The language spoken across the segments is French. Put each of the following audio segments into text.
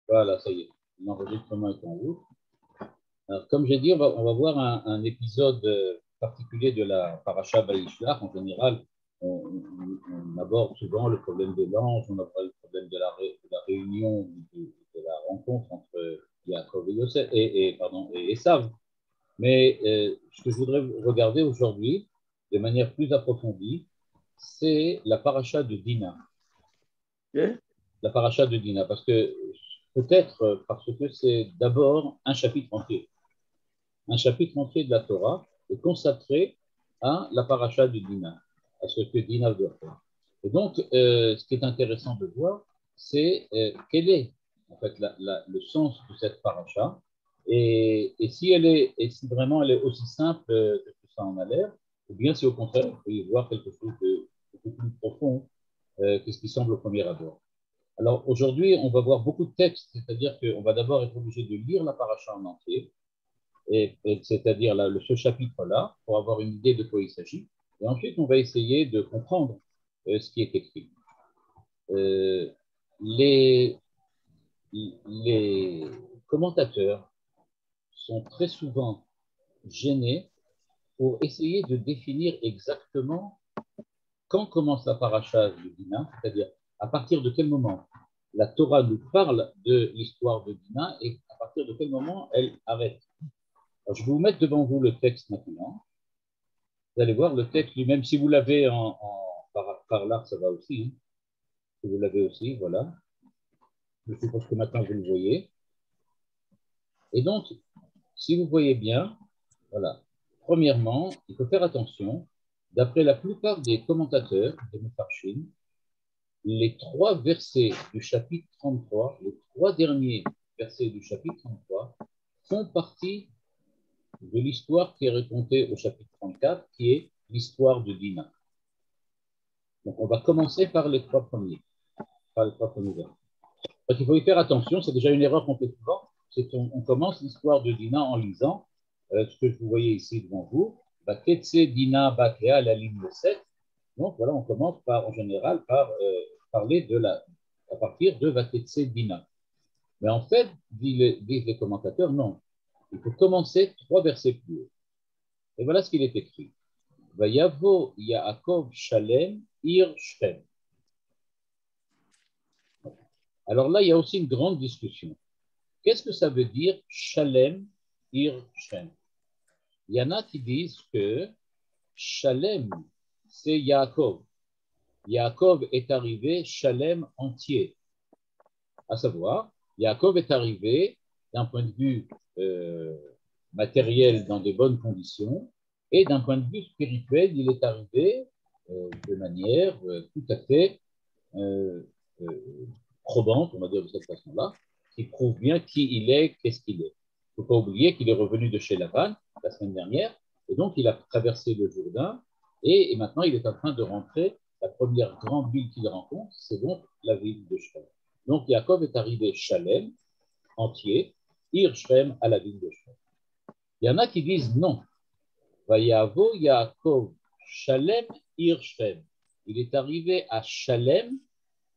Voilà, ça y est, l'enregistrement est en route. Alors, comme j'ai dit, on va voir un épisode particulier de la Parasha Vayishlach. En général, on aborde souvent le problème de l'ange, on aborde le problème de la réunion, de la rencontre entre Yaakov et Yosef, et Esav. Mais ce que je voudrais regarder aujourd'hui, de manière plus approfondie, c'est la Parasha de Dina. Okay. La Parasha de Dina, parce que peut-être parce que c'est d'abord un chapitre entier. Un chapitre entier de la Torah est consacré à la Parasha de Dina, à ce que Dina doit faire. Et donc, ce qui est intéressant de voir, c'est quel est en fait le sens de cette Parasha, et si vraiment elle est aussi simple que ça en a l'air, ou bien si au contraire, il peut y voir quelque chose de beaucoup plus profond que ce qui semble au premier abord. Alors aujourd'hui, on va voir beaucoup de textes, c'est-à-dire qu'on va d'abord être obligé de lire la paracha en entier, c'est-à-dire ce chapitre-là, pour avoir une idée de quoi il s'agit. Et ensuite, on va essayer de comprendre ce qui est écrit. Les commentateurs sont très souvent gênés pour essayer de définir exactement quand commence la paracha de Dina, c'est-à-dire à partir de quel moment la Torah nous parle de l'histoire de Dina et à partir de quel moment elle arrête. Alors, je vais vous mettre devant vous le texte maintenant. Vous allez voir le texte lui-même. Si vous l'avez par là, ça va aussi. Hein. Si vous l'avez aussi, voilà. Je suppose que maintenant vous le voyez. Et donc, si vous voyez bien, voilà. Premièrement, il faut faire attention. D'après la plupart des commentateurs, des Mefarshim, les trois versets du chapitre 33, les trois derniers versets du chapitre 33, font partie de l'histoire qui est racontée au chapitre 34, qui est l'histoire de Dina. Donc, on va commencer par les trois premiers versets. Donc, il faut y faire attention, c'est déjà une erreur qu'on fait souvent, c'est qu'on commence l'histoire de Dina en lisant ce que vous voyez ici devant vous, Baketse Dina Bakea, la ligne 7. Donc, voilà, on commence en général par parler à partir de Baketse Dina. Mais en fait, disent les commentateurs, non. Il faut commencer trois versets plus haut. Et voilà ce qu'il est écrit. Vayavo Yaakov Shalem Ir Shem. Alors là, il y a aussi une grande discussion. Qu'est-ce que ça veut dire Shalem Ir Shem? Il y en a qui disent que Shalem, c'est Yaakov. Yaakov est arrivé Shalem entier. À savoir, Yaakov est arrivé d'un point de vue matériel dans de bonnes conditions et d'un point de vue spirituel, il est arrivé de manière tout à fait probante, on va dire de cette façon-là, qui prouve bien qui il est, qu'est-ce qu'il est. Il ne faut pas oublier qu'il est revenu de chez Laban la semaine dernière, et donc il a traversé le Jourdain, et maintenant il est en train de rentrer. La première grande ville qu'il rencontre, c'est donc la ville de Shrem. Donc Yaakov est arrivé Shalem, entier, Ir Shrem à la ville de Shrem. Il y en a qui disent non. Vayavo Yaakov Shalem Ir Shrem. Il est arrivé à Shalem,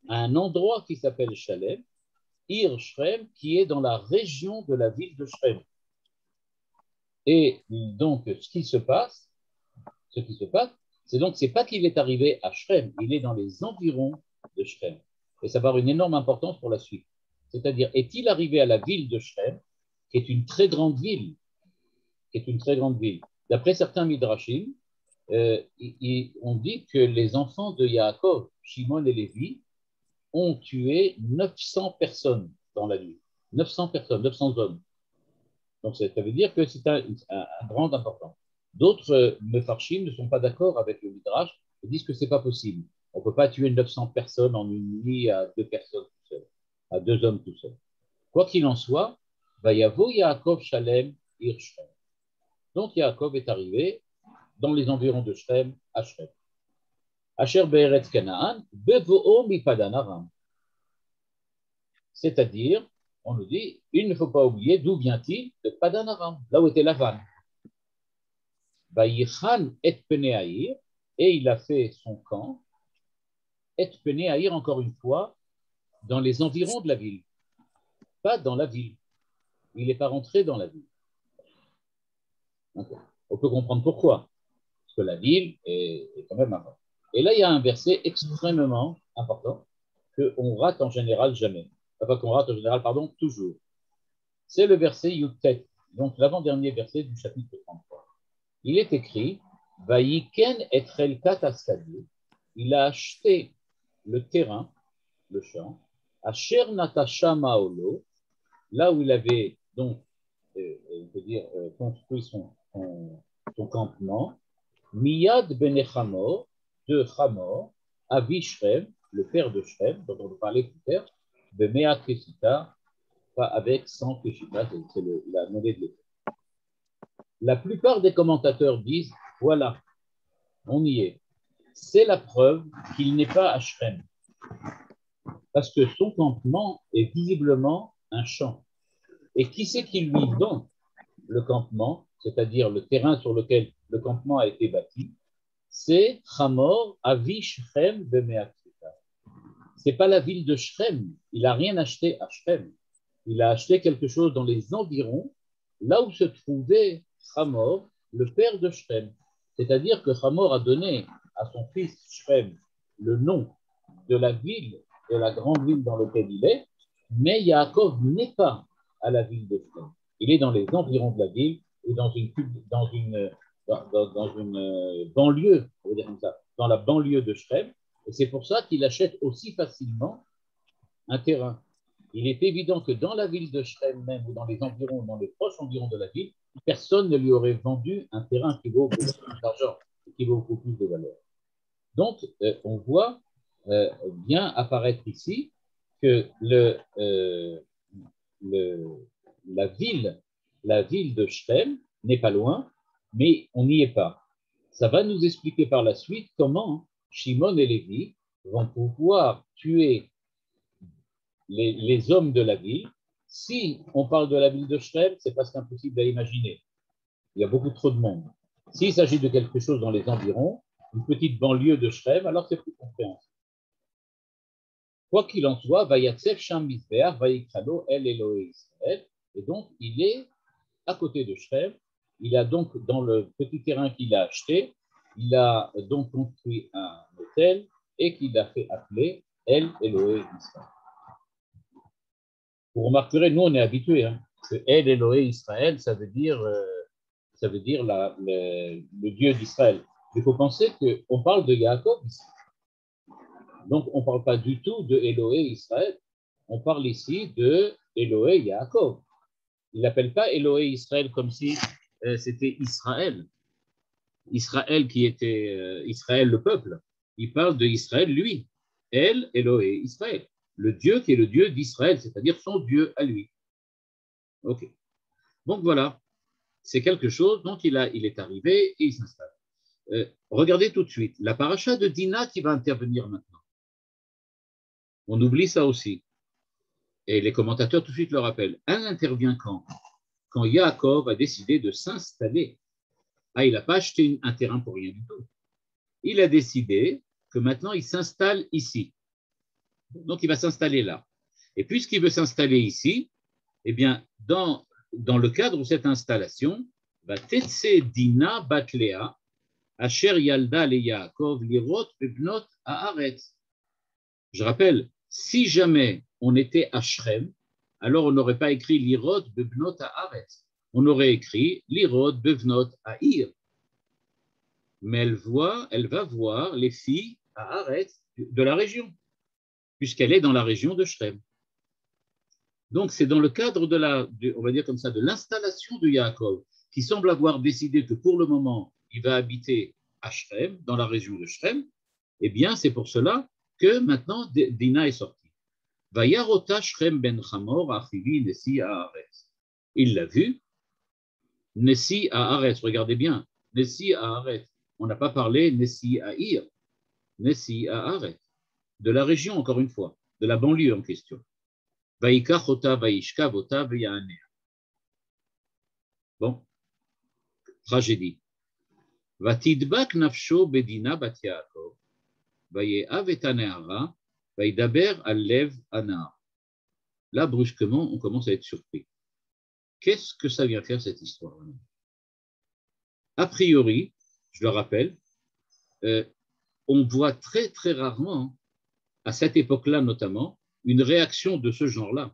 à un endroit qui s'appelle Shalem, Ir Shrem, qui est dans la région de la ville de Shrem. Et donc, ce qui se passe, c'est donc, c'est pas qu'il est arrivé à Shrem, il est dans les environs de Shrem. Et ça va avoir une énorme importance pour la suite. C'est-à-dire, est-il arrivé à la ville de Shrem, qui est une très grande ville, D'après certains midrashim, on dit que les enfants de Yaakov, Shimon et Lévi, ont tué 900 personnes dans la nuit. 900 personnes, 900 hommes. Donc, ça veut dire que c'est un grand important. D'autres mefarshim ne sont pas d'accord avec le midrash et disent que ce n'est pas possible. On ne peut pas tuer 900 personnes en une nuit à deux personnes tout seuls, à deux hommes tout seuls. Quoi qu'il en soit, Vayavo Yaakov Shalem Ir Shrem. Donc, Yaakov est arrivé dans les environs de Shrem, à Shrem. Asher Be'eretz Kanaan, Bevo'o mi Padan Aram. C'est-à-dire, on nous dit, il ne faut pas oublier d'où vient-il de Padan Aram, là où était Lavan. Vayichan et Peneaïr, et il a fait son camp, et Peneaïr, encore une fois, dans les environs de la ville, pas dans la ville. Il n'est pas rentré dans la ville. Donc, on peut comprendre pourquoi. Parce que la ville est quand même importante. Et là, il y a un verset extrêmement important qu'on rate en général jamais. Enfin, qu'on rate en général, pardon, toujours. C'est le verset Yutet, donc l'avant-dernier verset du chapitre 33. Il est écrit Vayiken et Relkat Askadi. Il a acheté le terrain, le champ, à Sher Natasha Maolo, là où il avait donc, on peut dire, construit son campement, Miyad ben Chamor, de Chamor, Avi Shrem, le père de Shrem, dont on parlait plus tard, de Mea Keshita, pas avec 100 Keshita, c'est la monnaie de l'époque. La plupart des commentateurs disent voilà, on y est. C'est la preuve qu'il n'est pas à Shrem, parce que son campement est visiblement un champ. Et qui c'est qui lui vend le campement, c'est-à-dire le terrain sur lequel le campement a été bâti? C'est Hamor Avi Shrem Bemeaksita. C'est pas la ville de Shrem. Il n'a rien acheté à Shrem. Il a acheté quelque chose dans les environs, là où se trouvait Hamor, le père de Shrem. C'est-à-dire que Hamor a donné à son fils Shrem le nom de la ville, de la grande ville dans laquelle il est, mais Yaakov n'est pas à la ville de Shrem. Il est dans les environs de la ville et dans une banlieue, on va dire comme ça, dans la banlieue de Shrem. Et c'est pour ça qu'il achète aussi facilement un terrain. Il est évident que dans la ville de Shrem même, ou dans les environs, dans les proches environs de la ville, personne ne lui aurait vendu un terrain qui vaut beaucoup plus d'argent, qui vaut beaucoup plus de valeur. Donc, on voit bien apparaître ici que la ville de Shrem n'est pas loin, mais on n'y est pas. Ça va nous expliquer par la suite comment Shimon et Lévi vont pouvoir tuer les hommes de la ville. Si on parle de la ville de Shrem, c'est presque impossible à imaginer. Il y a beaucoup trop de monde. S'il s'agit de quelque chose dans les environs, une petite banlieue de Shrem, alors c'est plus compréhensible. Quoi qu'il en soit, Vayatsef Sham Misbeach, Vayikralo El Elohé Israël, et donc il est à côté de Shrem. Il a donc, dans le petit terrain qu'il a acheté, il a donc construit un hôtel et qu'il a fait appeler El Elohé Israël. Vous remarquerez, nous on est habitués, hein, que El Elohé Israël, ça veut dire le Dieu d'Israël. Il faut penser qu'on parle de Yaakov ici. Donc, on ne parle pas du tout de Elohé Israël. On parle ici de Elohé Yaakov. Il n'appelle pas Elohé Israël comme si c'était Israël. Israël qui était Israël le peuple. Il parle de Israël lui. El Elohé Israël. Le Dieu qui est le Dieu d'Israël, c'est-à-dire son Dieu à lui. Ok. Donc voilà. C'est quelque chose dont il est arrivé et il s'installe. Regardez tout de suite. La paracha de Dina qui va intervenir maintenant. On oublie ça aussi. Et les commentateurs tout de suite le rappellent. Elle intervient quand? Quand Yaakov a décidé de s'installer. Ah, il n'a pas acheté un terrain pour rien du tout. Il a décidé que maintenant il s'installe ici. Donc il va s'installer là. Et puisqu'il veut s'installer ici, eh bien, dans le cadre de cette installation, va Tetse Dina Batlea, Asher Yalda le Yaakov, Lirot Bebnot Haaretz. Je rappelle, si jamais on était à Shrem, alors on n'aurait pas écrit Lirot Bebnot Haaretz. On aurait écrit Lirot Bebnot Haïr. Mais elle va voir les filles à Haaretz de la région, puisqu'elle est dans la région de Shrem. Donc c'est dans le cadre on va dire comme ça, de l'installation de Yaakov, qui semble avoir décidé que pour le moment, il va habiter à Shrem, dans la région de Shrem. Eh bien, c'est pour cela que maintenant Dina est sortie. Vayarota Shrem ben Chamor achivi Nessi Haaretz. Il l'a vu, Nessi Haaretz, regardez bien, Nessi Haaretz. On n'a pas parlé Nessi Haïr, Nessi Haaretz, de la région encore une fois, de la banlieue en question. Vaikach ota vaishkav ota veyanea. Bon, tragédie. Vatidbak nafsho bedina bat Yaakov, vayehav et hanehara, Vaïdaber alev anar. Là, brusquement, on commence à être surpris. Qu'est-ce que ça vient faire cette histoire? A priori, je le rappelle, on voit très très rarement, à cette époque-là notamment, une réaction de ce genre-là.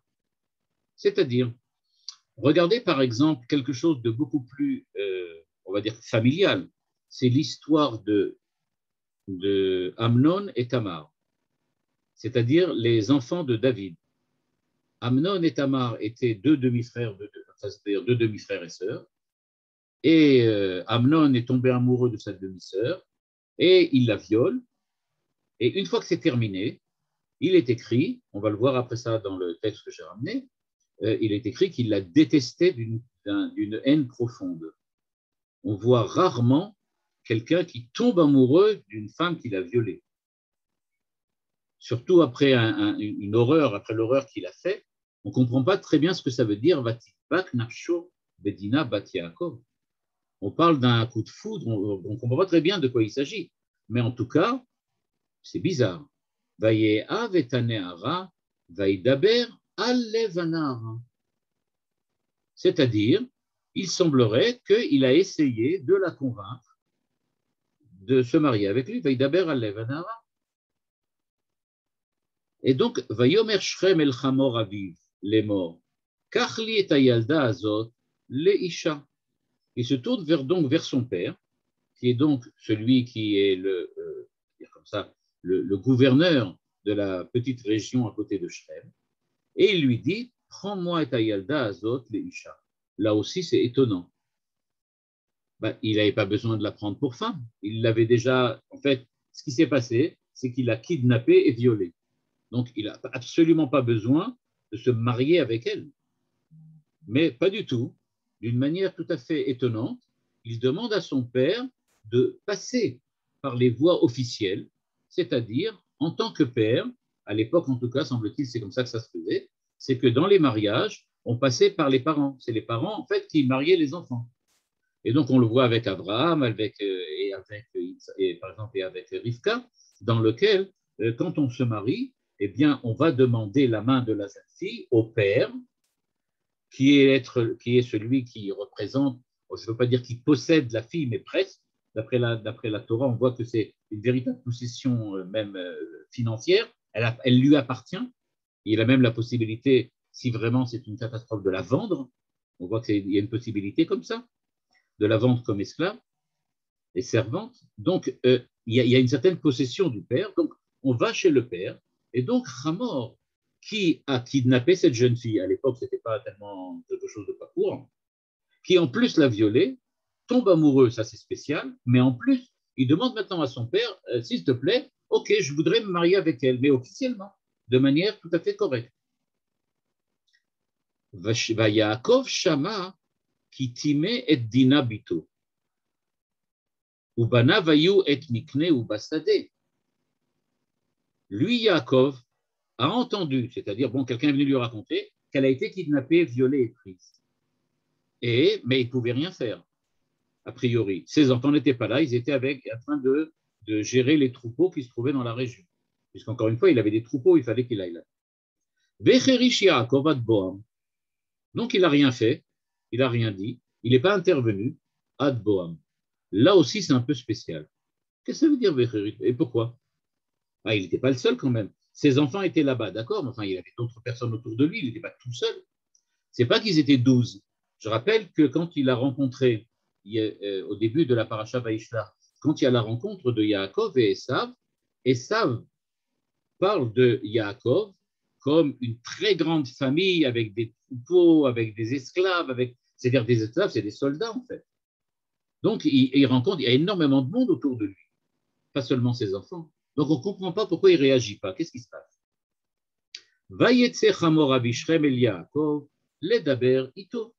C'est-à-dire, regardez par exemple quelque chose de beaucoup plus, on va dire, familial. C'est l'histoire de Amnon et Tamar, c'est-à-dire les enfants de David. Amnon et Tamar étaient deux demi-frères, c'est-à-dire deux demi-frères et sœurs, et Amnon est tombé amoureux de sa demi-sœur, et il la viole, et une fois que c'est terminé, il est écrit, on va le voir après ça dans le texte que j'ai ramené, il est écrit qu'il la détestait d'une haine profonde. On voit rarement quelqu'un qui tombe amoureux d'une femme qu'il a violée. Surtout après une horreur, après l'horreur qu'il a fait, on ne comprend pas très bien ce que ça veut dire Vatibak Nafsho Bedina Bat Yaakov. On parle d'un coup de foudre, on ne comprend pas très bien de quoi il s'agit. Mais en tout cas, c'est bizarre. Vaye'av et Taneara, Vaïdaber Alevanar. C'est-à-dire, il semblerait qu'il a essayé de la convaincre de se marier avec lui. Vaïdaber Alevanar. Et donc, Vayomer Shrem el Chamor Aviv, les morts, Kachli et Ayalda Azot, les Isha. Il se tourne donc vers son père, qui est donc celui qui est comme ça, le gouverneur de la petite région à côté de Shrem, et il lui dit, prends-moi et Ayalda Azot, les Isha. Là aussi, c'est étonnant. Ben, il n'avait pas besoin de la prendre pour femme. Il l'avait déjà, en fait, ce qui s'est passé, c'est qu'il l'a kidnappée et violée. Donc, il n'a absolument pas besoin de se marier avec elle. Mais pas du tout. D'une manière tout à fait étonnante, il demande à son père de passer par les voies officielles, c'est-à-dire, en tant que père, à l'époque en tout cas, semble-t-il, c'est comme ça que ça se faisait, c'est que dans les mariages, on passait par les parents. C'est les parents, en fait, qui mariaient les enfants. Et donc, on le voit avec Abraham, par exemple, et avec Rivka, dans lequel, quand on se marie, eh bien, on va demander la main de la jeune fille au père, qui est celui qui représente, je ne veux pas dire qu'il possède la fille, mais presque. D'après la Torah, on voit que c'est une véritable possession même financière. Elle lui appartient. Il a même la possibilité, si vraiment c'est une catastrophe, de la vendre. On voit qu'il y a une possibilité comme ça, de la vendre comme esclave et servante. Donc, il y a une certaine possession du père. Donc, on va chez le père. Et donc, Hamor, qui a kidnappé cette jeune fille, à l'époque, ce n'était pas tellement quelque chose de pas courant, qui en plus l'a violée, tombe amoureux, ça c'est spécial, mais en plus, il demande maintenant à son père, s'il te plaît, ok, je voudrais me marier avec elle, mais officiellement, de manière tout à fait correcte. Yaakov Shama qui timé et dina bito. Ubana vayu et mikne ou basade. Lui, Yaakov, a entendu, c'est-à-dire, bon, quelqu'un est venu lui raconter qu'elle a été kidnappée, violée et prise. Mais il ne pouvait rien faire, a priori. Ses enfants n'étaient pas là, ils étaient en train de gérer les troupeaux qui se trouvaient dans la région. Puisqu'encore une fois, il avait des troupeaux, il fallait qu'il aille là. Vecherish Yaakov ad Boam. Donc, il n'a rien fait, il n'a rien dit, il n'est pas intervenu, ad Boam. Là aussi, c'est un peu spécial. Qu'est-ce que ça veut dire, Vecherish? Et pourquoi? Il n'était pas le seul quand même. Ses enfants étaient là-bas, d'accord, mais enfin, il avait d'autres personnes autour de lui, il n'était pas tout seul. C'est pas qu'ils étaient 12. Je rappelle que quand il a rencontré, au début de la paracha Vaïshla, quand il y a la rencontre de Yaakov et Esav parle de Yaakov comme une très grande famille avec des troupeaux, avec des esclaves, c'est-à-dire des esclaves, c'est des soldats en fait. Donc il rencontre, il y a énormément de monde autour de lui, pas seulement ses enfants. Donc on ne comprend pas pourquoi il ne réagit pas. Qu'est-ce qui se passe? Vayetse Chamor Abishrem el Yaakov ledaber ito.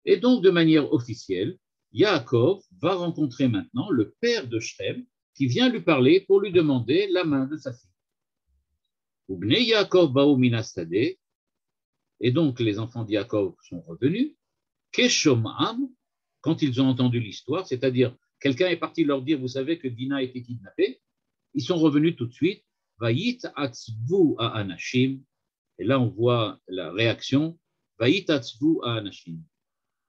Et donc, de manière officielle, Yaakov va rencontrer maintenant le père de Shrem qui vient lui parler pour lui demander la main de sa fille. Ubne Yaakov ba'u minastade. Et donc, les enfants de Yaakov sont revenus. Keshomam, quand ils ont entendu l'histoire, c'est-à-dire quelqu'un est parti leur dire, vous savez que Dina a été kidnappée, ils sont revenus tout de suite. Vayit atzvu à anashim. Et là, on voit la réaction. Vayit atzvu à anashim.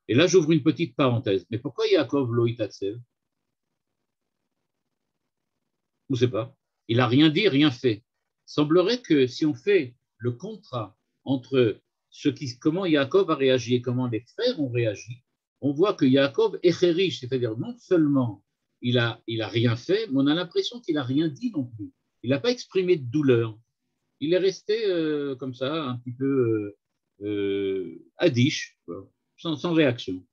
Et là, j'ouvre une petite parenthèse. Mais pourquoi Yaakov lo itatsev? On ne sait pas. Il n'a rien dit, rien fait. Il semblerait que si on fait le contrat entre comment Yaakov a réagi et comment les frères ont réagi, on voit que Yaakov est riche, c'est-à-dire non seulement il a rien fait, mais on a l'impression qu'il n'a rien dit non plus. Il n'a pas exprimé de douleur. Il est resté comme ça, un petit peu adiche, sans réaction.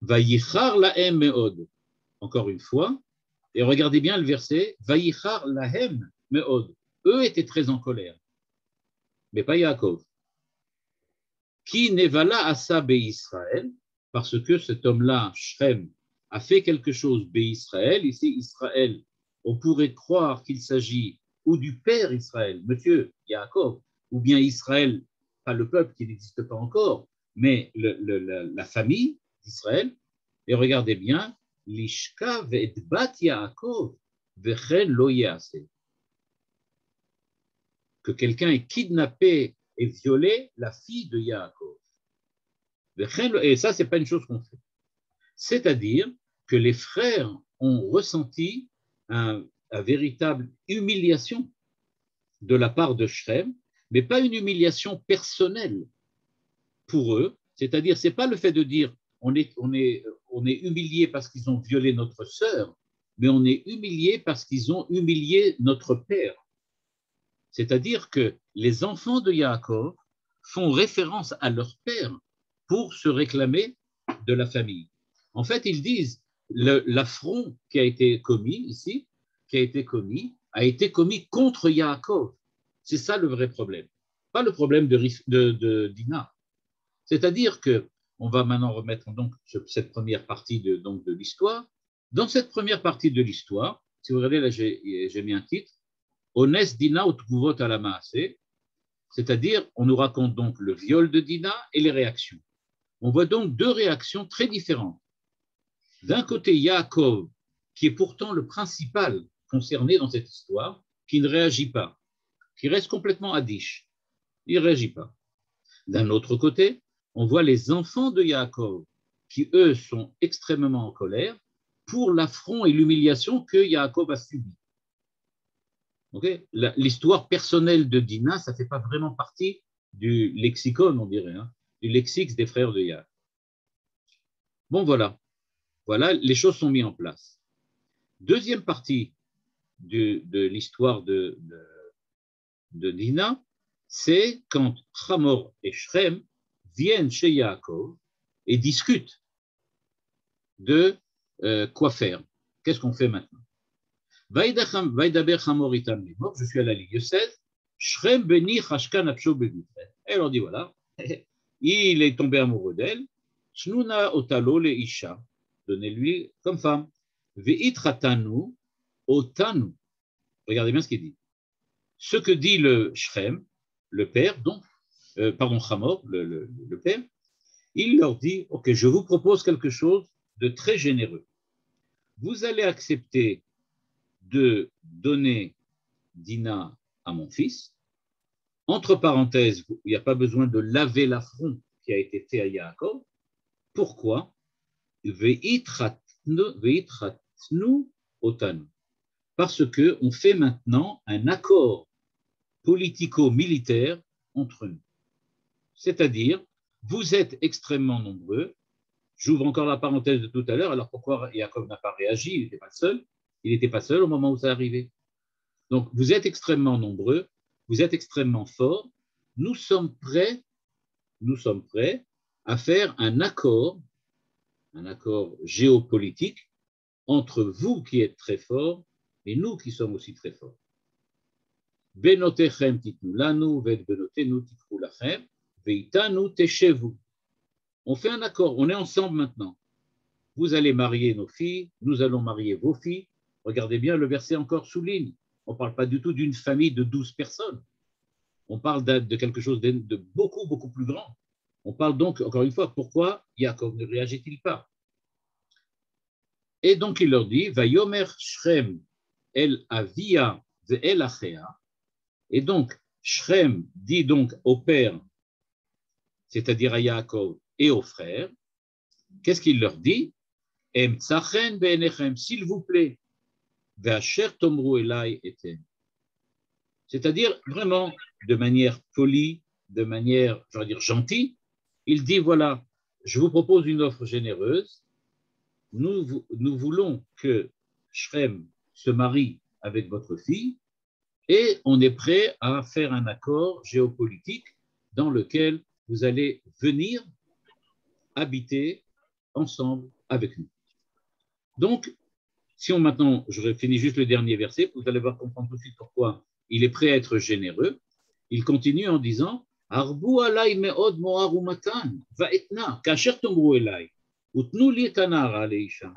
Vayichar lahem meod. Encore une fois, et regardez bien le verset, Vayichar lahem meod. Eux étaient très en colère, mais pas Yaakov. Qui nevala asa Israël, parce que cet homme-là, Shrem, a fait quelque chose Israël. Ici, Israël, on pourrait croire qu'il s'agit ou du père Israël, monsieur Yaakov, ou bien Israël, pas le peuple qui n'existe pas encore, mais la famille d'Israël. Et regardez bien, Lishka ve'etbat Yaakov vechen lo yase. Que quelqu'un ait kidnappé et violé la fille de Yaakov. Et ça, ce n'est pas une chose qu'on fait. C'est-à-dire que les frères ont ressenti une véritable humiliation de la part de Shrem, mais pas une humiliation personnelle pour eux. C'est-à-dire, ce n'est pas le fait de dire on est humilié parce qu'ils ont violé notre sœur, mais on est humilié parce qu'ils ont humilié notre père. C'est-à-dire que les enfants de Yaakov font référence à leur père pour se réclamer de la famille. En fait, ils disent l'affront qui a été commis ici, a été commis contre Yaakov. C'est ça le vrai problème, pas le problème de Dina. C'est-à-dire que on va maintenant remettre donc cette première partie de l'histoire. Dans cette première partie de l'histoire, si vous regardez là, j'ai mis un titre, Ones Dina ou Tkuvot ala Maaseh, c'est-à-dire on nous raconte donc le viol de Dina et les réactions. On voit donc deux réactions très différentes. D'un côté, Yaakov, qui est pourtant le principal concerné dans cette histoire, qui ne réagit pas, qui reste complètement adiche. Il ne réagit pas. D'un autre côté, on voit les enfants de Yaakov, qui eux sont extrêmement en colère pour l'affront et l'humiliation que Yaakov a subi. Okay, l'histoire personnelle de Dina, ça ne fait pas vraiment partie du lexicon, on dirait, du lexique des frères de Yaakov. Bon, voilà, les choses sont mises en place. Deuxième partie de l'histoire de Dina, c'est quand Hamor et Shrem viennent chez Yaakov et discutent de quoi faire. Qu'est-ce qu'on fait maintenant? Je suis à la ligne 16. Shrem beni chashkan apsho bevitre. Elle leur dit voilà, il est tombé amoureux d'elle. Shnuna otalo le isha. Donnez-lui comme femme. Veitratanu otanu. Regardez bien ce qu'il dit. Ce que dit le Shrem, le père, donc, Hamor, le père, il leur dit ok, je vous propose quelque chose de très généreux. Vous allez accepter de donner Dina à mon fils. Entre parenthèses, il n'y a pas besoin de laver l'affront qui a été fait à Yaakov. Pourquoi? Veitratnu otanu. Parce qu'on fait maintenant un accord politico-militaire entre nous. C'est-à-dire, vous êtes extrêmement nombreux. J'ouvre encore la parenthèse de tout à l'heure. Alors pourquoi Yaakov n'a pas réagi? Il n'était pas seul. Il n'était pas seul au moment où ça arrivait. Donc, vous êtes extrêmement nombreux, vous êtes extrêmement forts. Nous sommes prêts à faire un accord géopolitique entre vous qui êtes très forts et nous qui sommes aussi très forts. Benotechem titnu lanu, vet benotenu tikru lachem, veitanu teshevu. On fait un accord, on est ensemble maintenant. Vous allez marier nos filles, nous allons marier vos filles. Regardez bien, le verset encore souligne. On ne parle pas du tout d'une famille de 12 personnes. On parle de quelque chose de beaucoup, beaucoup plus grand. On parle donc, encore une fois, pourquoi Yaakov ne réagit-il pas? Et donc il leur dit, Vayomer Shrem El Avia ve'el Achea. Et donc, Shrem dit donc au père, c'est-à-dire à Yaakov et aux frères, qu'est-ce qu'il leur dit? Emtsachen be'enechem, s'il vous plaît, ve'asher tomru elai eten. C'est-à-dire vraiment de manière polie, de manière, je vais dire, gentille, il dit voilà, je vous propose une offre généreuse, nous voulons que Shrem se marie avec votre fille et on est prêt à faire un accord géopolitique dans lequel vous allez venir habiter ensemble avec nous. Donc, si on maintenant, je finis juste le dernier verset, vous allez voir comprendre tout de suite pourquoi il est prêt à être généreux. Il continue en disant Arbu alay me'od mo'ar umatan va'etna kasher tomru elay utnu li tanara leisha.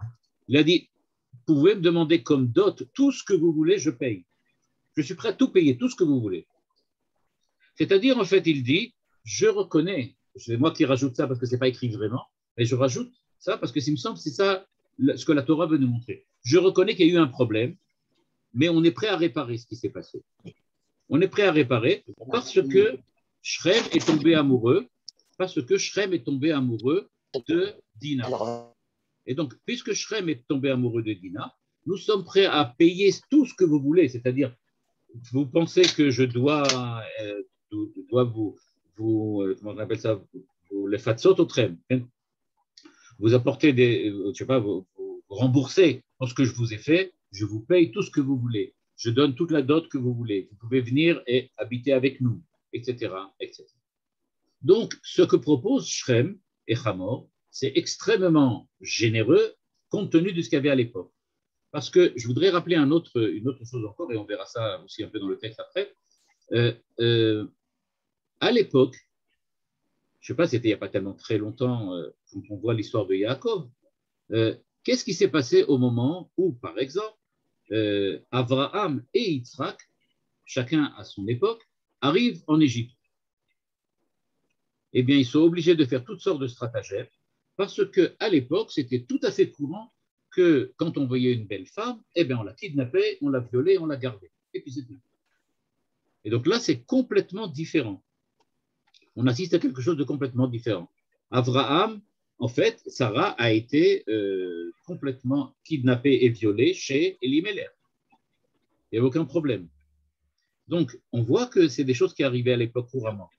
Il a dit vous pouvez me demander comme dot tout ce que vous voulez, je paye. Je suis prêt à tout payer, tout ce que vous voulez. C'est-à-dire, en fait, il dit je reconnais, c'est moi qui rajoute ça parce que ce n'est pas écrit vraiment, mais je rajoute ça parce que il me semble que c'est ça ce que la Torah veut nous montrer. Je reconnais qu'il y a eu un problème, mais on est prêt à réparer ce qui s'est passé. On est prêt à réparer parce que Shrem est tombé amoureux, de Dina. Et donc, puisque Shrem est tombé amoureux de Dina, nous sommes prêts à payer tout ce que vous voulez, c'est-à-dire, vous pensez que je dois vous comment on appelle ça, vous les fatsot au trem, vous apporter je sais pas, vous rembourser pour ce que je vous ai fait, je vous paye tout ce que vous voulez, je donne toute la dot que vous voulez, vous pouvez venir et habiter avec nous, etc., etc. Donc, ce que proposent Shrem et Hamor, c'est extrêmement généreux compte tenu de ce qu'il y avait à l'époque. Parce que je voudrais rappeler une autre chose encore, et on verra ça aussi un peu dans le texte après. À l'époque, je ne sais pas, c'était il n'y a pas tellement très longtemps, quand on voit l'histoire de Yaakov, qu'est-ce qui s'est passé au moment où, par exemple, Abraham et Yitzhak, chacun à son époque, arrivent en Égypte? Eh bien, ils sont obligés de faire toutes sortes de stratagèmes parce qu'à l'époque, c'était tout à fait courant que quand on voyait une belle femme, eh bien, on la kidnappait, on la violait, on la gardait. Et puis c'est tout. Et donc là, c'est complètement différent. On assiste à quelque chose de complètement différent. Abraham, en fait, Sarah a été complètement kidnappée et violée chez Elimelech. Il n'y a aucun problème. Donc, on voit que c'est des choses qui arrivaient à l'époque couramment.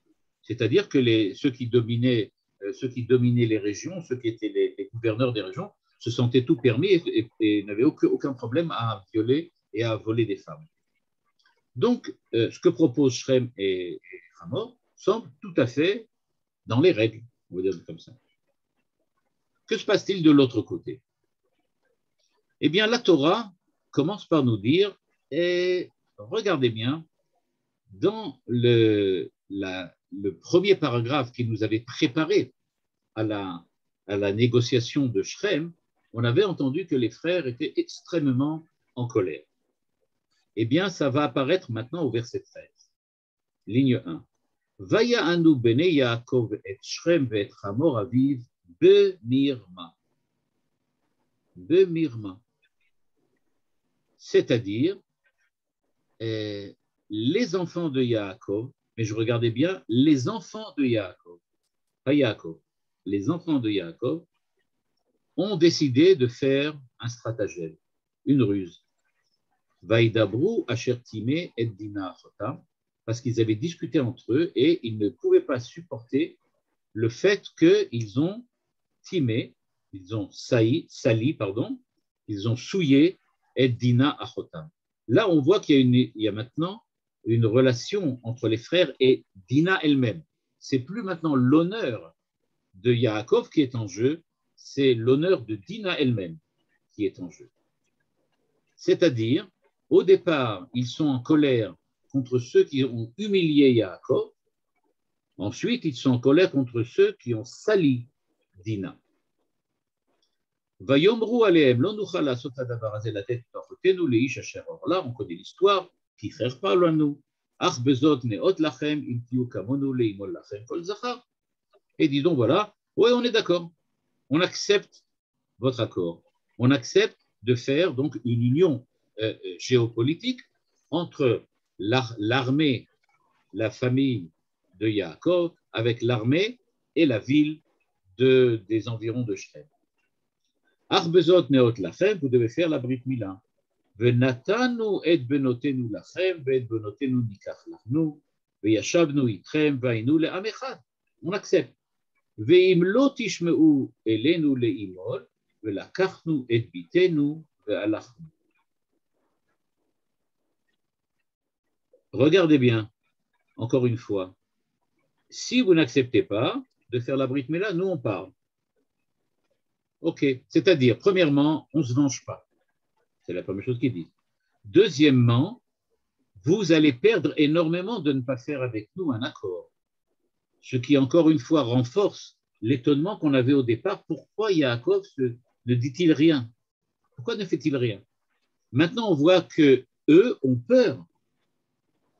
C'est-à-dire que ceux qui dominaient les régions, ceux qui étaient les gouverneurs des régions, se sentaient tout permis et n'avaient aucun problème à violer et à voler des femmes. Donc, ce que proposent Shrem et Hamor semble tout à fait dans les règles, on va dire comme ça. Que se passe-t-il de l'autre côté? Eh bien, la Torah commence par nous dire, et regardez bien, dans le premier paragraphe qui nous avait préparé à la négociation de Shrem, on avait entendu que les frères étaient extrêmement en colère. Eh bien, ça va apparaître maintenant au verset 13, ligne 1. Vaya'anu bnei Yaakov et Shrem ve'et Hamor aviv bemirma. Bemirma. C'est-à-dire, les enfants de Yaakov, mais je regardais bien, les enfants de Yaakov, pas Yaakov, les enfants de Yaakov ont décidé de faire un stratagème, une ruse. Vaïdabru asher timé et dina achotam, parce qu'ils avaient discuté entre eux et ils ne pouvaient pas supporter le fait qu'ils ont timé, ils ont sali, ils ont souillé et dina achotam. Là, on voit qu'il y a maintenant une relation entre les frères et Dina elle-même. C'est plus maintenant l'honneur de Yaakov qui est en jeu, c'est l'honneur de Dina elle-même qui est en jeu. C'est-à-dire, au départ, ils sont en colère contre ceux qui ont humilié Yaakov. Ensuite, ils sont en colère contre ceux qui ont sali Dina. Vayomru alehem lo nuchal lasot hadavar haze latet torotenu leish asher or. Là, on connaît l'histoire. Qui frère parle à nous. Ach bezot neot lachem im tiu kamonu leimol lachem kol zachar. Et dis donc voilà, ouais, on est d'accord. On accepte votre accord. On accepte de faire donc une union géopolitique entre l'armée, la famille de Yaakov, avec l'armée et la ville des environs de Shrem. Arbezot neot lachem, vous devez faire la Brit Mila. Venatanu et benotenu lachem, et benotenu nikach lachnu, veyashavnu itchem, vainu le'am echad. On accepte. Ve'im lo tishmeu elenu le'imol, velakachnu et bitenu, ve'alachnu. Regardez bien, encore une fois. Si vous n'acceptez pas de faire la Brit Mila, nous on parle. Ok, c'est-à-dire, premièrement, on ne se venge pas. C'est la première chose qu'ils disent. Deuxièmement, vous allez perdre énormément de ne pas faire avec nous un accord. Ce qui, encore une fois, renforce l'étonnement qu'on avait au départ. Pourquoi Yaakov ne dit-il rien? Pourquoi ne fait-il rien? Maintenant, on voit qu'eux ont peur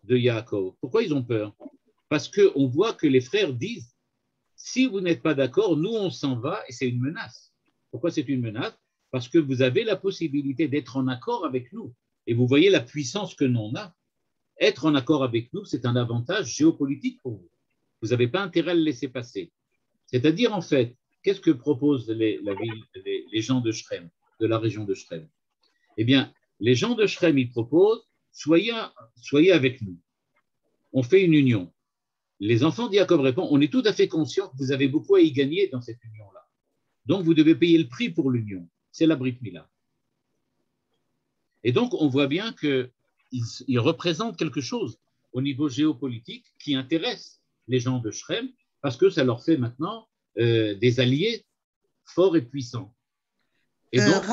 de Yaakov. Pourquoi ils ont peur? Parce qu'on voit que les frères disent, si vous n'êtes pas d'accord, nous on s'en va, et c'est une menace. Pourquoi c'est une menace? Parce que vous avez la possibilité d'être en accord avec nous. Et vous voyez la puissance que l'on a. Être en accord avec nous, c'est un avantage géopolitique pour vous. Vous n'avez pas intérêt à le laisser passer. C'est-à-dire, en fait, qu'est-ce que proposent les gens de Shrem, de la région de Shrem? Eh bien, les gens de Shrem, ils proposent, soyez avec nous. On fait une union. Les enfants de Yaakov répondent, on est tout à fait conscients que vous avez beaucoup à y gagner dans cette union-là. Donc, vous devez payer le prix pour l'union. C'est la Brit Mila. Et donc, on voit bien qu'ils représentent quelque chose au niveau géopolitique qui intéresse les gens de Shrem parce que ça leur fait maintenant des alliés forts et puissants. Et donc,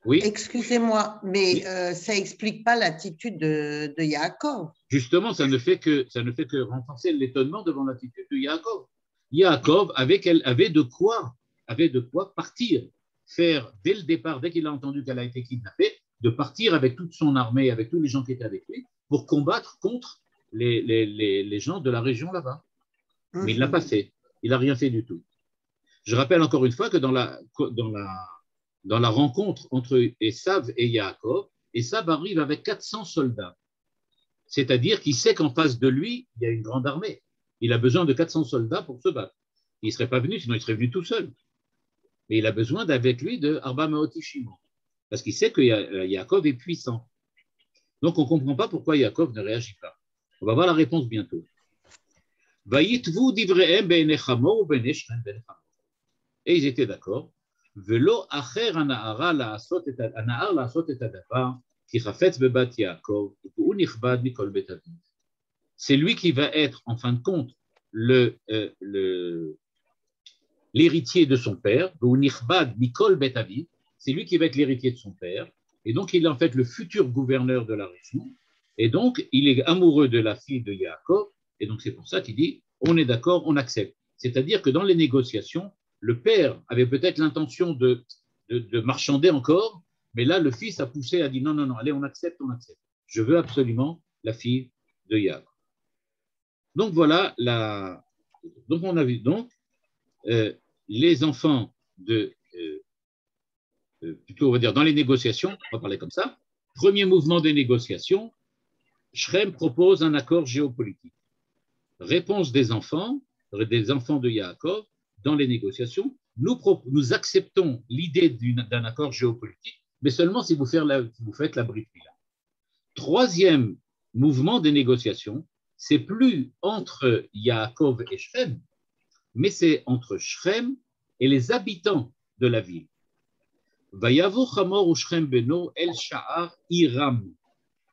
oui. Excusez-moi, mais ça n'explique pas l'attitude de Yaakov. Justement, ça ne fait que renforcer l'étonnement devant l'attitude de Yaakov. Yaakov avait de quoi partir, faire dès le départ, dès qu'il a entendu qu'elle a été kidnappée, de partir avec toute son armée, avec tous les gens qui étaient avec lui, pour combattre contre les gens de la région là-bas. Mais il ne l'a pas fait. Il n'a rien fait du tout. Je rappelle encore une fois que dans la rencontre entre Esav et Yaakov, Esav arrive avec 400 soldats. C'est-à-dire qu'il sait qu'en face de lui, il y a une grande armée. Il a besoin de 400 soldats pour se battre. Il ne serait pas venu, sinon il serait venu tout seul. Mais il a besoin d'avec lui de Arba Maoti Shimon. Parce qu'il sait que Yaakov est puissant. Donc on ne comprend pas pourquoi Yaakov ne réagit pas. On va voir la réponse bientôt. Et ils étaient d'accord. Velo acher anahar la'asot et hadavar ki chafetz bebat Yaakov u'u nichbad mikol bet aviv. C'est lui qui va être, en fin de compte, l'héritier de son père, u'u nichbad mikol bet aviv. C'est lui qui va être l'héritier de son père. Et donc, il est en fait le futur gouverneur de la région. Et donc, il est amoureux de la fille de Yaakov. Et donc, c'est pour ça qu'il dit, on est d'accord, on accepte. C'est-à-dire que dans les négociations, le père avait peut-être l'intention de marchander encore, mais là, le fils a poussé, a dit non, allez, on accepte. Je veux absolument la fille de Yaakov. Donc, voilà, donc on a vu, les enfants plutôt, on va dire, dans les négociations, on va parler comme ça. Premier mouvement des négociations, Shrem propose un accord géopolitique. Réponse des enfants de Yaakov dans les négociations. Nous acceptons l'idée d'un accord géopolitique, mais seulement si vous faites la Brit Mila. Troisième mouvement des négociations, c'est plus entre Yaakov et Shrem, mais c'est entre Shrem et les habitants de la ville. Vayavo Chamor ou Shrem Beno El Sha'ar Iram.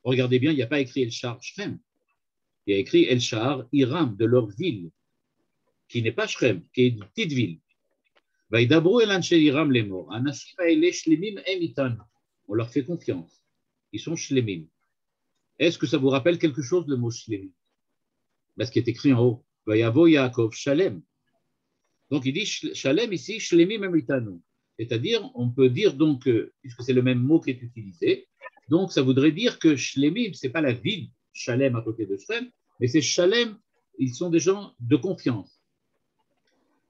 Regardez bien, il n'y a pas écrit El Sha'ar Shrem. Il y a écrit El Sha'ar Iram, de leur ville, qui n'est pas Shrem, qui est une petite ville. Vaïdabro El Anshe Iram Lemor. Anashim Haele Shlemim Emitan. On leur fait confiance. Ils sont Shlemim. Est-ce que ça vous rappelle quelque chose, le mot Shlemim? Ce qui est écrit en haut. Vayavo Yaakov Shalem. Donc il dit Shalem ici, Shlemim Emitanu. C'est-à-dire, on peut dire donc, puisque c'est le même mot qui est utilisé, donc ça voudrait dire que Shlemim, ce n'est pas la ville Shalem à côté de Shrem, mais c'est Shalem, ils sont des gens de confiance.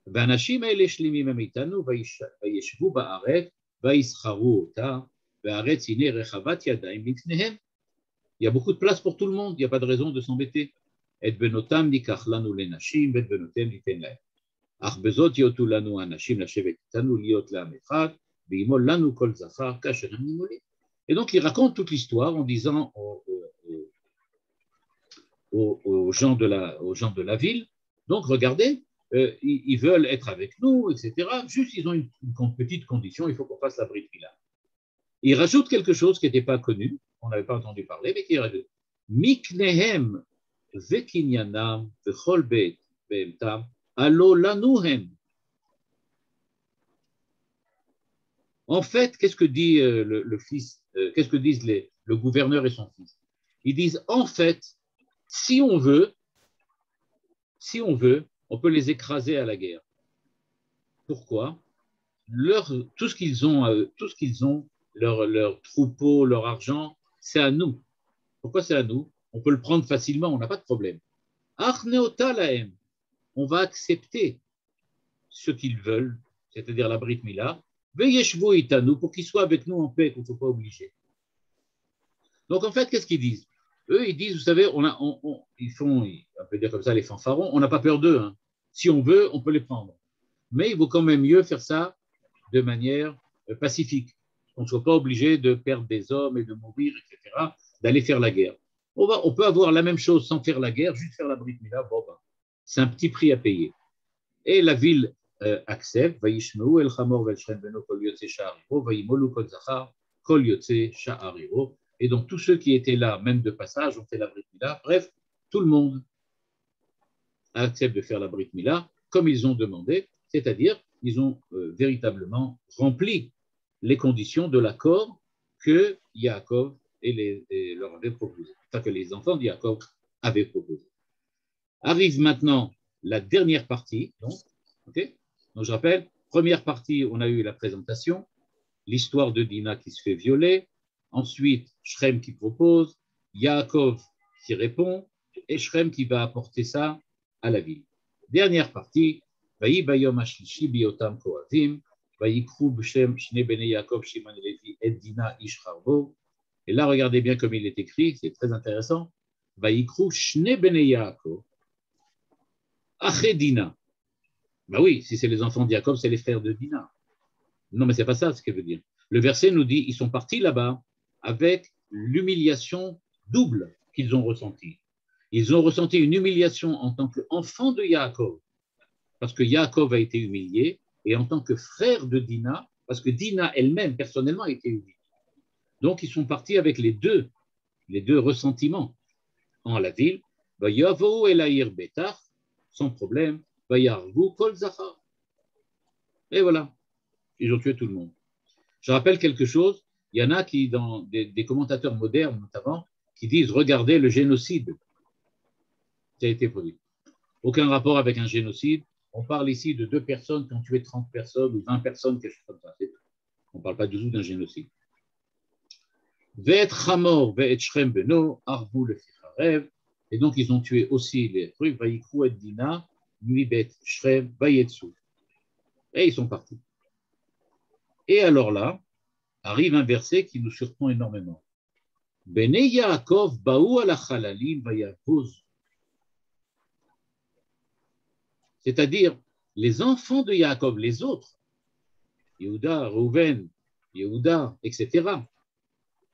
Vanashim Eile Shlemim Emitanu, Vayeshvu Ba'aref, Vayischaru Ota, והארץ הנה רחבת ידיים לפניהם. Il y a beaucoup de place pour tout le monde, il n'y a pas de raison de s'embêter. את בנותם ניקח לנו לנשים, ואת בנותיהם ניתן להם. אך בזאת יאותו לנו הנשים לשבת איתנו, להיות לעם אחד, וימול לנו כל זכר כאשר הם נימולים. Et donc il raconte toute l'histoire en disant aux gens de la ville, donc regardez, ils veulent être avec nous, etc. Juste ils ont une petite condition, il faut qu'on fasse la Brit Mila. Il rajoute quelque chose qui n'était pas connu, on n'avait pas entendu parler, mais qui rajoute Miknehem vekinyanam vechol bet be'emtam alo lanuhem. En fait, qu'est-ce que dit le fils, qu'est-ce que disent le gouverneur et son fils? Ils disent, en fait, si on veut, on peut les écraser à la guerre. Pourquoi? Tout ce qu'ils ont, leur troupeau, leur argent, c'est à nous. Pourquoi c'est à nous? On peut le prendre facilement, on n'a pas de problème. Arneota lahem, on va accepter ce qu'ils veulent, c'est-à-dire la Brit Mila, Veyeshvu itanu, pour qu'ils soient avec nous en paix, qu'on ne soit pas obligé. Donc en fait, qu'est-ce qu'ils disent? Eux, ils disent, vous savez, ils font, on peut dire comme ça, les fanfarons, on n'a pas peur d'eux. Hein. Si on veut, on peut les prendre. Mais il vaut quand même mieux faire ça de manière pacifique. On ne soit pas obligé de perdre des hommes et de mourir, etc., d'aller faire la guerre. On peut avoir la même chose sans faire la guerre, juste faire la Brit Mila, bon, ben, c'est un petit prix à payer. Et la ville accepte, Vayishmeu el chamor vel shrem beno kol yotze sha'ariro, vayimolu kol zachar kol yotze sha'ariro. Et donc tous ceux qui étaient là, même de passage, ont fait la Brit Mila. Bref, tout le monde accepte de faire la Brit Mila comme ils ont demandé, c'est-à-dire ils ont véritablement rempli les conditions de l'accord que Yaakov leur avait proposé, enfin que les enfants de Yaakov avaient proposé. Arrive maintenant la dernière partie, okay? Donc je rappelle, première partie, on a eu la présentation, l'histoire de Dina qui se fait violer, ensuite Shrem qui propose, Yaakov qui répond, et Shrem qui va apporter ça à la ville. Dernière partie, Vayi bayom hashlishi biotam koavim, vayikru b'shem shne bnei Yaakov Shimon et Lévi et Dina ish charbo. Et là, regardez bien comme il est écrit, c'est très intéressant. Vayikru shne bnei Yaakov aché Dina. Ben oui, si c'est les enfants de Yaakov, c'est les frères de Dina. Non, mais ce n'est pas ça ce qu'il veut dire. Le verset nous dit, ils sont partis là-bas avec l'humiliation double qu'ils ont ressentie. Ils ont ressenti une humiliation en tant qu'enfants de Yaakov, parce que Yaakov a été humilié, et en tant que frère de Dina, parce que Dina elle-même, personnellement, a été humiliée. Donc, ils sont partis avec les deux ressentiments en la ville. Vayavo elahir betach, sans problème. Vayarvu kol zachar. Et voilà, ils ont tué tout le monde. Je rappelle quelque chose, il y en a qui, dans des commentateurs modernes notamment, qui disent, regardez le génocide qui a été produit. Aucun rapport avec un génocide. On parle ici de 2 personnes qui ont tué 30 personnes ou 20 personnes, quelque chose comme ça. On ne parle pas du tout d'un génocide. Ve'et chamor ve'et shrem beno arvu leficharev. Et donc, ils ont tué aussi les trucs. Vayikru et Dina, mibet shrem vayetsu. Et ils sont partis. Et alors là, arrive un verset qui nous surprend énormément. Bnei Yaakov baou ala chalalim vayavuz. C'est-à-dire, les enfants de Yaakov, les autres, Yehuda, Reuven, Yehuda, etc.,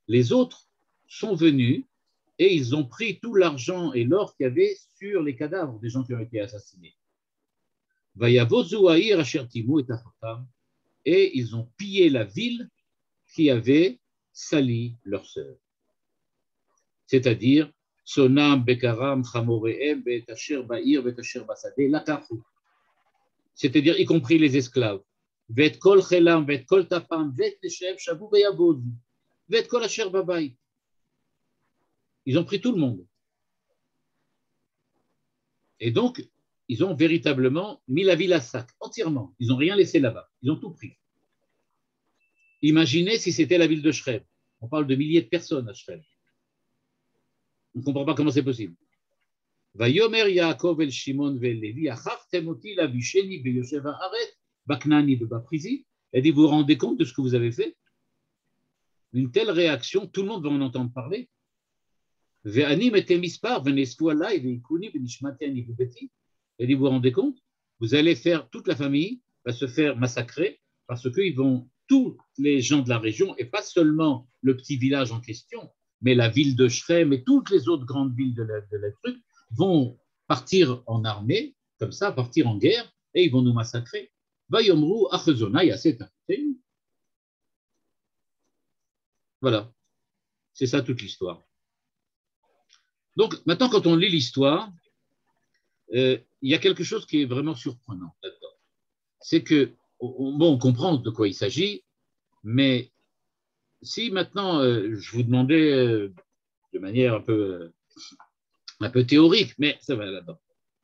les autres sont venus et ils ont pris tout l'argent et l'or qu'il y avait sur les cadavres des gens qui ont été assassinés. Vayavozu ha'ir asher timu et achotam, et ils ont pillé la ville qui avait sali leur sœur. C'est-à-dire, Sonam, Bekaram, Chamoreem, Betacher, Ba'ir, Betacher, Basadeh, Lakachu. C'est-à-dire, y compris les esclaves. Vet kol chelam, vet kol tapam, vet neshem, shavu beyavod, vet kol asher babay. Ils ont pris tout le monde. Et donc, ils ont véritablement mis la ville à sac, entièrement. Ils n'ont rien laissé là-bas. Ils ont tout pris. Imaginez si c'était la ville de Shrem. On parle de milliers de personnes à Shrem. On ne comprend pas comment c'est possible. Vayomer Yaakov el Shimon vel Levi, achartem oti lavisheni beyoshev haaret, baknani bebaprizi. Elle dit, vous vous rendez compte de ce que vous avez fait? une telle réaction, tout le monde va en entendre parler. Et vous vous rendez compte? Vous allez faire, toute la famille va se faire massacrer parce qu'ils vont, tous les gens de la région, et pas seulement le petit village en question, mais la ville de Shrem et toutes les autres grandes villes de la truc, vont partir en armée, comme ça, partir en guerre, et ils vont nous massacrer. Voilà, c'est ça toute l'histoire. Donc maintenant, quand on lit l'histoire, il y a quelque chose qui est vraiment surprenant là-dedans. C'est que, bon, on comprend de quoi il s'agit, mais si maintenant je vous demandais de manière un peu théorique, mais ça va là-dedans,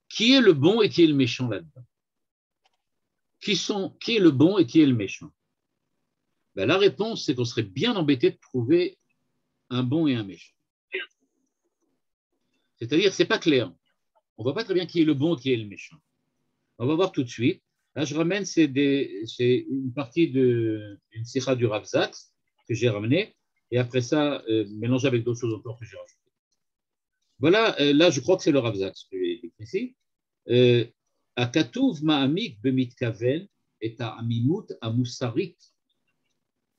qui est le bon et qui est le méchant là-dedans? Qui est le bon et qui est le méchant? Ben, la réponse, c'est qu'on serait bien embêté de trouver un bon et un méchant. C'est-à-dire, c'est pas clair. On voit pas très bien qui est le bon et qui est le méchant. On va voir tout de suite. Là, je ramène, c'est une partie d'une sikha du Rav Zaks que j'ai ramenée, et après ça, mélangé avec d'autres choses encore que j'ai rajoutées. Voilà, là, je crois que c'est le Rav Zaks que j'ai écrit ici. Akatuv ma'amik bemitkaven et amimut amusarit,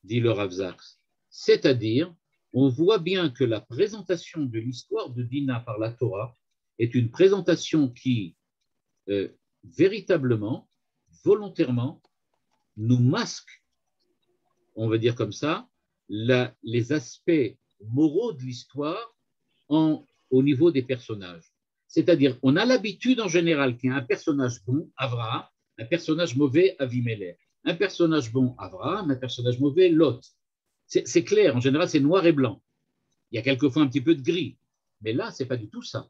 dit le Rav Zaks. C'est-à-dire, on voit bien que la présentation de l'histoire de Dina par la Torah est une présentation qui, véritablement, volontairement, nous masque, on va dire comme ça, les aspects moraux de l'histoire au niveau des personnages. C'est-à-dire, on a l'habitude en général qu'il y a un personnage bon, Abraham, un personnage mauvais, Avimelech, un personnage bon, Abraham, un personnage mauvais, Lot. C'est clair, en général, c'est noir et blanc. Il y a quelquefois un petit peu de gris, mais là, ce n'est pas du tout ça.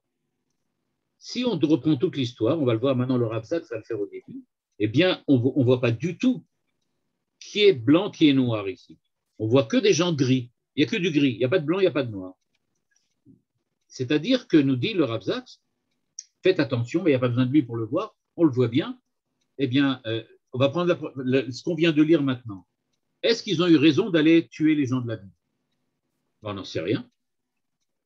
Si on reprend toute l'histoire, on va le voir maintenant, le Rav Zaks va le faire au début, eh bien, on ne voit pas du tout qui est blanc, qui est noir ici. On voit que des gens gris. Il n'y a que du gris. Il n'y a pas de blanc, il n'y a pas de noir. C'est-à-dire que nous dit le Rav Zaks, faites attention, mais il n'y a pas besoin de lui pour le voir, on le voit bien. Eh bien, on va prendre ce qu'on vient de lire maintenant. Est-ce qu'ils ont eu raison d'aller tuer les gens de la ville? On n'en sait rien.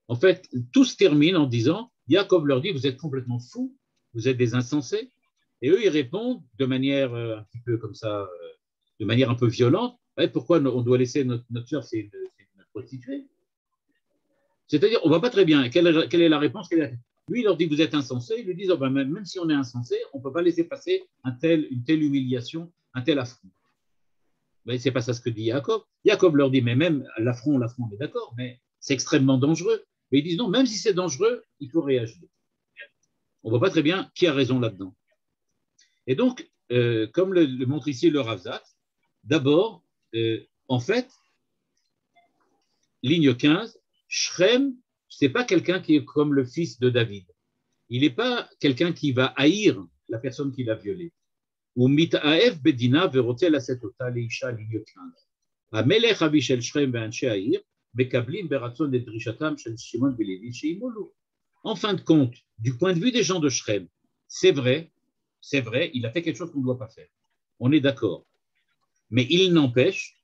En fait, tout se termine en disant, Yaakov leur dit, vous êtes complètement fous, vous êtes des insensés. Et eux, ils répondent de manière un petit peu comme ça, de manière un peu violente, pourquoi on doit laisser notre soeur, c'est une prostituée? C'est-à-dire, on ne voit pas très bien quelle est la réponse. Lui, il leur dit, vous êtes insensés. Ils lui disent, oh ben, même si on est insensé, on ne peut pas laisser passer une telle humiliation, un tel affront. Ben, ce n'est pas ça ce que dit Yaakov. Yaakov leur dit, mais même l'affront, on est d'accord, mais c'est extrêmement dangereux. Mais ils disent, non, même si c'est dangereux, il faut réagir. On ne voit pas très bien qui a raison là-dedans. Et donc, comme le montre ici le Rav Zaks, d'abord, en fait, ligne 15, Shrem, ce n'est pas quelqu'un qui est comme le fils de David. Il n'est pas quelqu'un qui va haïr la personne qui l'a violé. Ou mit'aev bedina verotel asetota leisha, ligne 15. Amelech avi shel Shrem ve'anshe ha'ir, mekablim beratzon et drishatam shel Shimon ve'Levi sheimolu. En fin de compte, du point de vue des gens de Shrem, c'est vrai, il a fait quelque chose qu'on ne doit pas faire. On est d'accord. Mais il n'empêche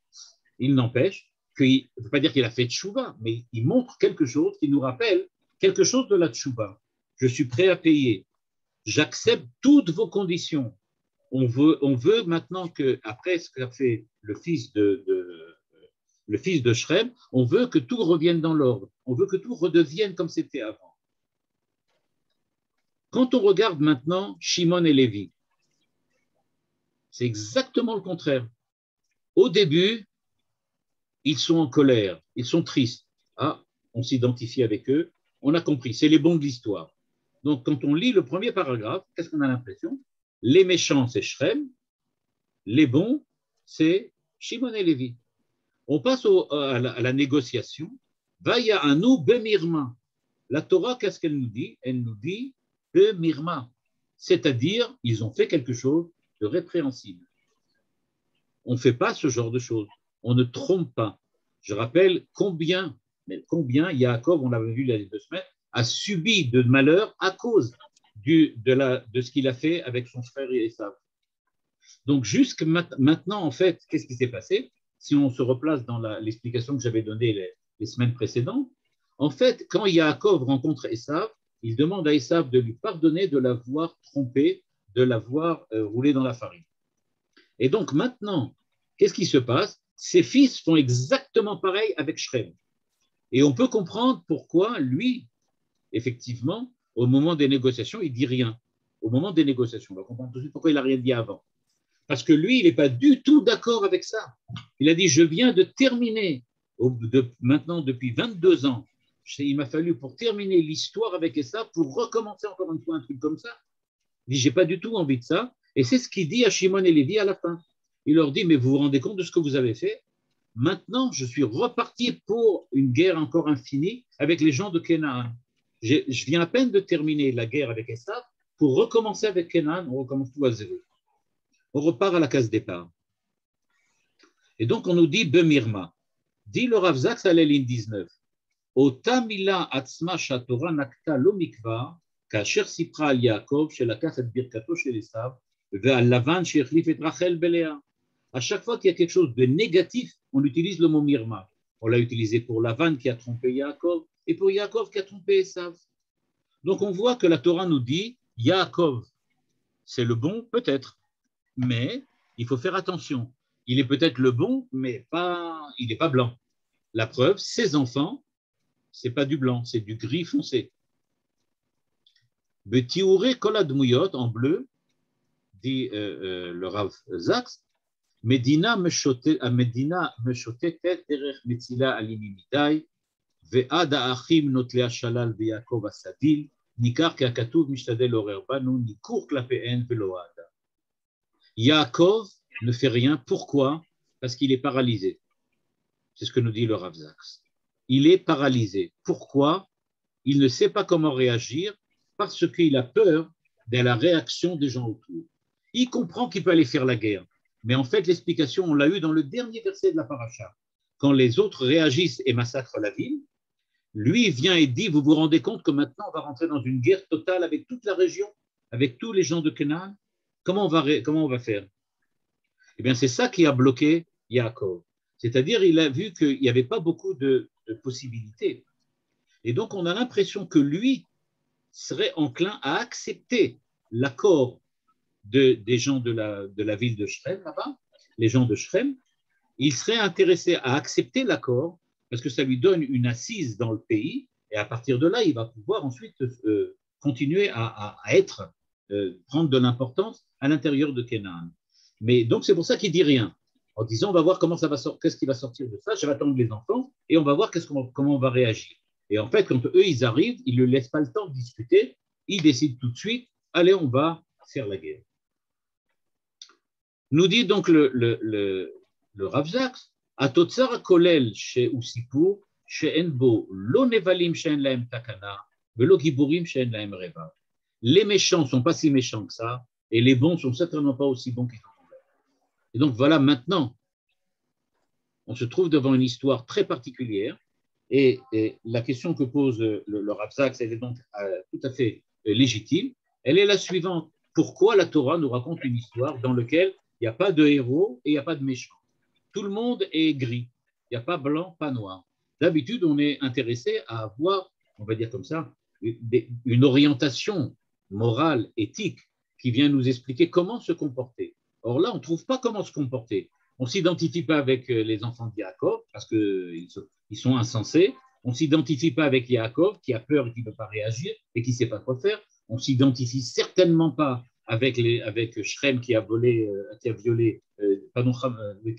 qu'il ne veut pas dire qu'il a fait tchouva, mais il montre quelque chose qui nous rappelle quelque chose de la tchouva. Je suis prêt à payer. J'accepte toutes vos conditions. On veut maintenant que, après ce qu'a fait le fils de Shrem, on veut que tout revienne dans l'ordre. On veut que tout redevienne comme c'était avant. Quand on regarde maintenant Shimon et Lévi, c'est exactement le contraire. Au début, ils sont en colère, ils sont tristes. Ah, on s'identifie avec eux, on a compris, c'est les bons de l'histoire. Donc, quand on lit le premier paragraphe, qu'est-ce qu'on a l'impression? Les méchants, c'est Shrem, les bons, c'est Shimon et Lévi. On passe à la négociation. Vaya anu bemirma. La Torah, qu'est-ce qu'elle nous dit? Elle nous dit bemirma, c'est-à-dire ils ont fait quelque chose de répréhensible. On ne fait pas ce genre de choses. On ne trompe pas. Je rappelle combien Yaakov, on l'avait vu il y a 2 semaines, a subi de malheur à cause de ce qu'il a fait avec son frère Esav. Donc, jusque maintenant, en fait, qu'est-ce qui s'est passé? si on se replace dans l'explication que j'avais donnée les semaines précédentes, en fait, quand Yaakov rencontre Esav, il demande à Esav de lui pardonner de l'avoir trompé, de l'avoir roulé dans la farine. Et donc maintenant, qu'est-ce qui se passe? Ses fils font exactement pareil avec Shrem. Et on peut comprendre pourquoi lui, effectivement, au moment des négociations, il dit rien. Au moment des négociations, on va comprendre tout de suite pourquoi il n'a rien dit avant. Parce que lui, il n'est pas du tout d'accord avec ça. Il a dit, je viens de terminer, maintenant depuis 22 ans, il m'a fallu pour terminer l'histoire avec Esav, pour recommencer encore une fois un truc comme ça. Il dit, j'ai pas du tout envie de ça. Et c'est ce qu'il dit à Shimon et Lévi à la fin. Il leur dit, mais vous vous rendez compte de ce que vous avez fait? Maintenant, je suis reparti pour une guerre encore infinie avec les gens de Canaan. Je viens à peine de terminer la guerre avec Esav pour recommencer avec Canaan. On recommence tout à zéro. On repart à la case départ. Et donc, on nous dit Bemirma. Dit le Rav Zaks à la ligne 19. Ota mila atzma shatora nakta lo mikva, kasher sipra al Yaakov, shelakach et birkato shel Esav, ve'al Lavan shechlif et Rachel belea. À chaque fois qu'il y a quelque chose de négatif, on utilise le mot mirma. On l'a utilisé pour Lavan qui a trompé Yaakov et pour Yaakov qui a trompé Esav. Donc, on voit que la Torah nous dit Yaakov, c'est le bon, peut-être. Mais il faut faire attention. Il est peut-être le bon, mais il n'est pas blanc. La preuve, ses enfants, ce n'est pas du blanc, c'est du gris foncé. Betiouré koladmouyot en bleu, dit le Rav Zaks, Medina meshotetet derech metzila alimi midai, ve'ad ha'achim notlei shalal ve'Yaakov asadil, nikar ke'akatuv mishtadel orer banu, nikur klape'en ve'lo ha'ada. Yaakov ne fait rien. Pourquoi? Parce qu'il est paralysé. C'est ce que nous dit le Rav Zaks. Il est paralysé. Pourquoi? Il ne sait pas comment réagir parce qu'il a peur de la réaction des gens autour. Il comprend qu'il peut aller faire la guerre. Mais en fait, l'explication, on l'a eu dans le dernier verset de la paracha. Quand les autres réagissent et massacrent la ville, lui vient et dit, vous vous rendez compte que maintenant on va rentrer dans une guerre totale avec toute la région, avec tous les gens de Canaan? Comment on va faire? Eh bien, c'est ça qui a bloqué Yaakov. C'est-à-dire, il a vu qu'il n'y avait pas beaucoup de possibilités. Et donc, on a l'impression que lui serait enclin à accepter l'accord des gens de la ville de Shrem, là-bas, les gens de Shrem. Il serait intéressé à accepter l'accord parce que ça lui donne une assise dans le pays et à partir de là, il va pouvoir ensuite continuer à être, prendre de l'importance à l'intérieur de Canaan. Mais donc, c'est pour ça qu'il ne dit rien. En disant, on va voir comment ça va sortir, qu'est-ce qui va sortir de ça, je vais attendre les enfants et on va voir comment on va réagir. Et en fait, quand eux, ils arrivent, ils ne laissent pas le temps de discuter, ils décident tout de suite, allez, on va faire la guerre. Nous dit donc le Rav Zaks, Atotsar kolel chez Usipour, chez Enbo, lo nevalim chez Enlaem takana, velo giburim chez Enlaem reva. Les méchants ne sont pas si méchants que ça, et les bons ne sont certainement pas aussi bons qu'ils sont. Et donc voilà, maintenant, on se trouve devant une histoire très particulière, et la question que pose le Rav Zaks, elle est donc tout à fait légitime. Elle est la suivante. Pourquoi la Torah nous raconte une histoire dans laquelle il n'y a pas de héros et il n'y a pas de méchants? Tout le monde est gris. Il n'y a pas blanc, pas noir. D'habitude, on est intéressé à avoir, on va dire comme ça, une orientation morale, éthique, qui vient nous expliquer comment se comporter. Or là, on ne trouve pas comment se comporter. On ne s'identifie pas avec les enfants de Yaakov, parce qu'ils sont insensés. On ne s'identifie pas avec Yaakov, qui a peur et qui ne peut pas réagir, et qui ne sait pas quoi faire. On ne s'identifie certainement pas avec Shrem qui a violé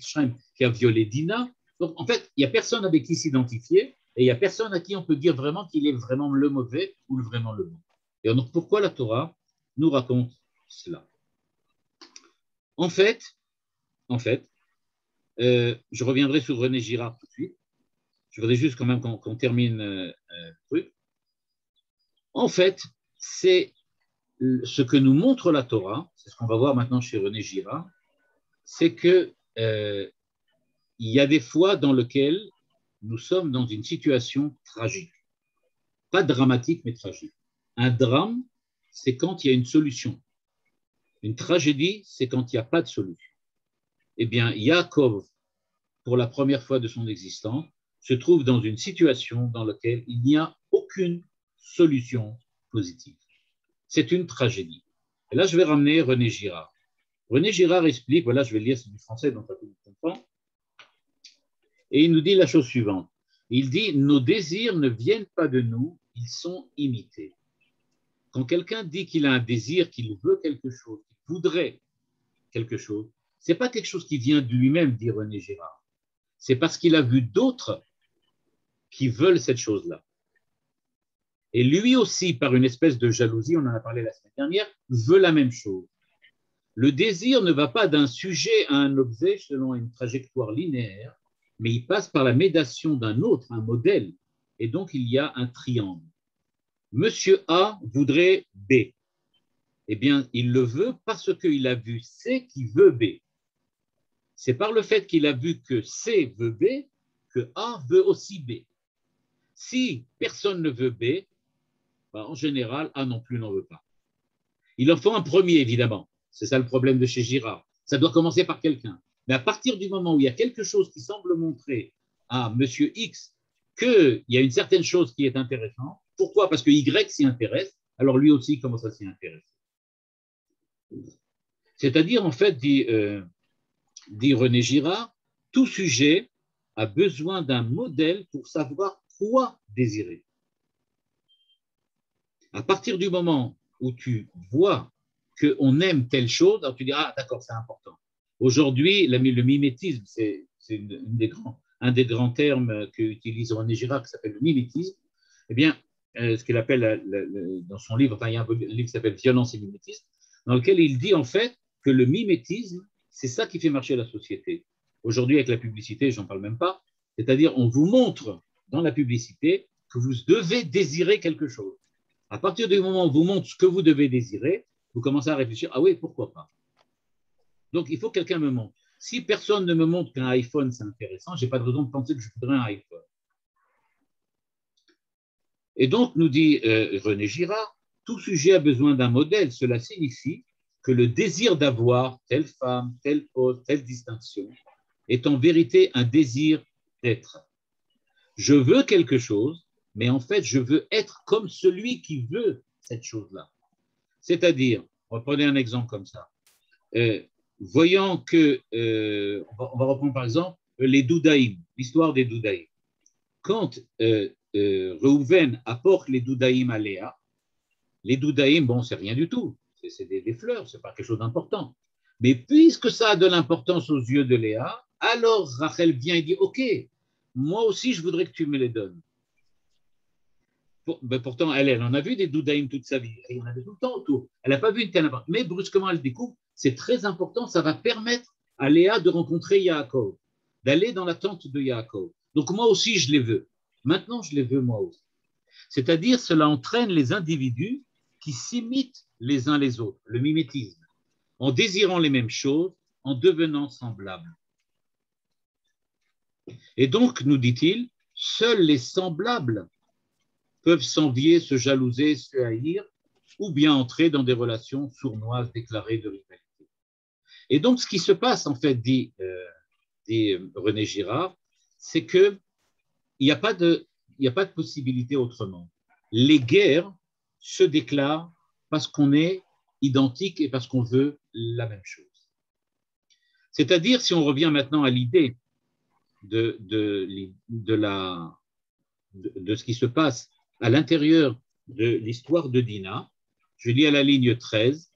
Shrem qui a violé Dina. Donc, en fait, il n'y a personne avec qui s'identifier, et il n'y a personne à qui on peut dire vraiment qu'il est vraiment le mauvais ou vraiment le bon. Et donc, pourquoi la Torah nous raconte cela? En fait, je reviendrai sur René Girard tout de suite. Je voudrais juste quand même qu'on termine le truc. En fait, c'est ce que nous montre la Torah, c'est ce qu'on va voir maintenant chez René Girard, c'est que il y a des fois dans lesquelles nous sommes dans une situation tragique. Pas dramatique, mais tragique. Un drame, c'est quand il y a une solution. Une tragédie, c'est quand il n'y a pas de solution. Eh bien, Yaakov pour la première fois de son existence, se trouve dans une situation dans laquelle il n'y a aucune solution positive. C'est une tragédie. Et là, je vais ramener René Girard. René Girard explique, voilà, je vais lire, c'est du français, donc ça peut vous comprendre, et il nous dit la chose suivante. Il dit, nos désirs ne viennent pas de nous, ils sont imités. Quand quelqu'un dit qu'il a un désir, qu'il veut quelque chose, qu'il voudrait quelque chose, ce n'est pas quelque chose qui vient de lui-même, dit René Girard. C'est parce qu'il a vu d'autres qui veulent cette chose-là. Et lui aussi, par une espèce de jalousie, on en a parlé la semaine dernière, veut la même chose. Le désir ne va pas d'un sujet à un objet selon une trajectoire linéaire, mais il passe par la médiation d'un autre, un modèle, et donc il y a un triangle. Monsieur A voudrait B. Eh bien, il le veut parce qu'il a vu C qui veut B. C'est par le fait qu'il a vu que C veut B que A veut aussi B. Si personne ne veut B, ben, en général, A non plus n'en veut pas. Il en faut un premier, évidemment. C'est ça le problème de chez Girard. Ça doit commencer par quelqu'un. Mais à partir du moment où il y a quelque chose qui semble montrer à Monsieur X qu'il y a une certaine chose qui est intéressante, pourquoi? Parce que Y s'y intéresse, alors lui aussi commence à s'y intéresser. C'est-à-dire, en fait, dit René Girard, tout sujet a besoin d'un modèle pour savoir quoi désirer. À partir du moment où tu vois qu'on aime telle chose, alors tu dis, ah d'accord, c'est important. Aujourd'hui, le mimétisme, c'est un des grands termes qu'utilise René Girard, qui s'appelle le mimétisme. Eh bien, ce qu'il appelle dans son livre, enfin, il y a un livre qui s'appelle Violence et mimétisme, dans lequel il dit en fait que le mimétisme, c'est ça qui fait marcher la société. Aujourd'hui, avec la publicité, j'en parle même pas, c'est-à-dire on vous montre dans la publicité que vous devez désirer quelque chose. À partir du moment où on vous montre ce que vous devez désirer, vous commencez à réfléchir, ah oui, pourquoi pas? Donc, il faut que quelqu'un me montre. Si personne ne me montre qu'un iPhone, c'est intéressant, je n'ai pas de raison de penser que je voudrais un iPhone. Et donc, nous dit René Girard, tout sujet a besoin d'un modèle. Cela signifie que le désir d'avoir telle femme, tel poste, telle distinction est en vérité un désir d'être. Je veux quelque chose, mais en fait, je veux être comme celui qui veut cette chose-là. C'est-à-dire, reprenez un exemple comme ça. Voyant que, on va reprendre par exemple les Doudaïm, l'histoire des Doudaïm. Quand Reuven apporte les Doudaïm à Léa, les Doudaïm, bon, c'est rien du tout, c'est des fleurs, c'est pas quelque chose d'important. Mais puisque ça a de l'importance aux yeux de Léa, alors Rachel vient et dit, ok, moi aussi je voudrais que tu me les donnes. Pourtant, elle en a vu des Doudaïm toute sa vie, elle en avait tout le temps autour. Elle n'a pas vu une telle importance. Mais brusquement, elle découvre, c'est très important, ça va permettre à Léa de rencontrer Yaakov, d'aller dans la tente de Yaakov. Donc moi aussi, je les veux. Maintenant, je les veux moi aussi. C'est-à-dire, cela entraîne les individus qui s'imitent les uns les autres, le mimétisme, en désirant les mêmes choses, en devenant semblables. Et donc, nous dit-il, seuls les semblables peuvent s'envier, se jalouser, se haïr, ou bien entrer dans des relations sournoises déclarées de rivalité. Et donc, ce qui se passe, en fait, dit René Girard, c'est qu'il n'y a pas de possibilité autrement. Les guerres se déclarent parce qu'on est identique et parce qu'on veut la même chose. C'est-à-dire, si on revient maintenant à l'idée de ce qui se passe à l'intérieur de l'histoire de Dina, je lis à la ligne 13,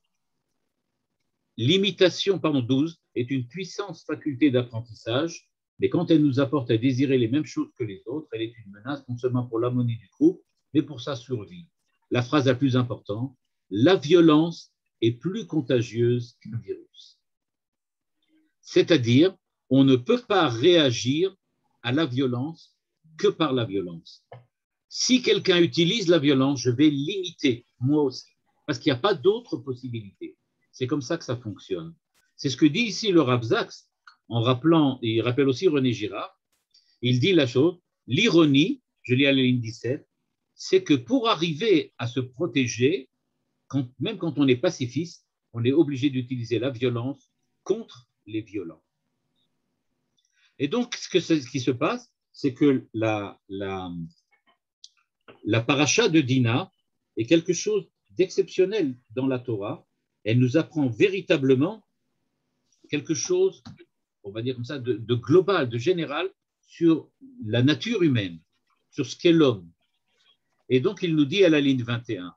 l'imitation, 12, est une puissante faculté d'apprentissage, mais quand elle nous apporte à désirer les mêmes choses que les autres, elle est une menace non seulement pour l'harmonie du groupe, mais pour sa survie. La phrase la plus importante, la violence est plus contagieuse qu'un virus. C'est-à-dire, on ne peut pas réagir à la violence que par la violence. Si quelqu'un utilise la violence, je vais l'imiter, moi aussi, parce qu'il n'y a pas d'autre possibilité. C'est comme ça que ça fonctionne. C'est ce que dit ici le Rav Zaks, en rappelant, et il rappelle aussi René Girard, il dit la chose, l'ironie, je lis à la ligne 17, c'est que pour arriver à se protéger, même quand on est pacifiste, on est obligé d'utiliser la violence contre les violents. Et donc, ce qui se passe, c'est que la paracha de Dina est quelque chose d'exceptionnel dans la Torah. Elle nous apprend véritablement quelque chose, on va dire comme ça, de global, de général sur la nature humaine, sur ce qu'est l'homme. Et donc, il nous dit à la ligne 21,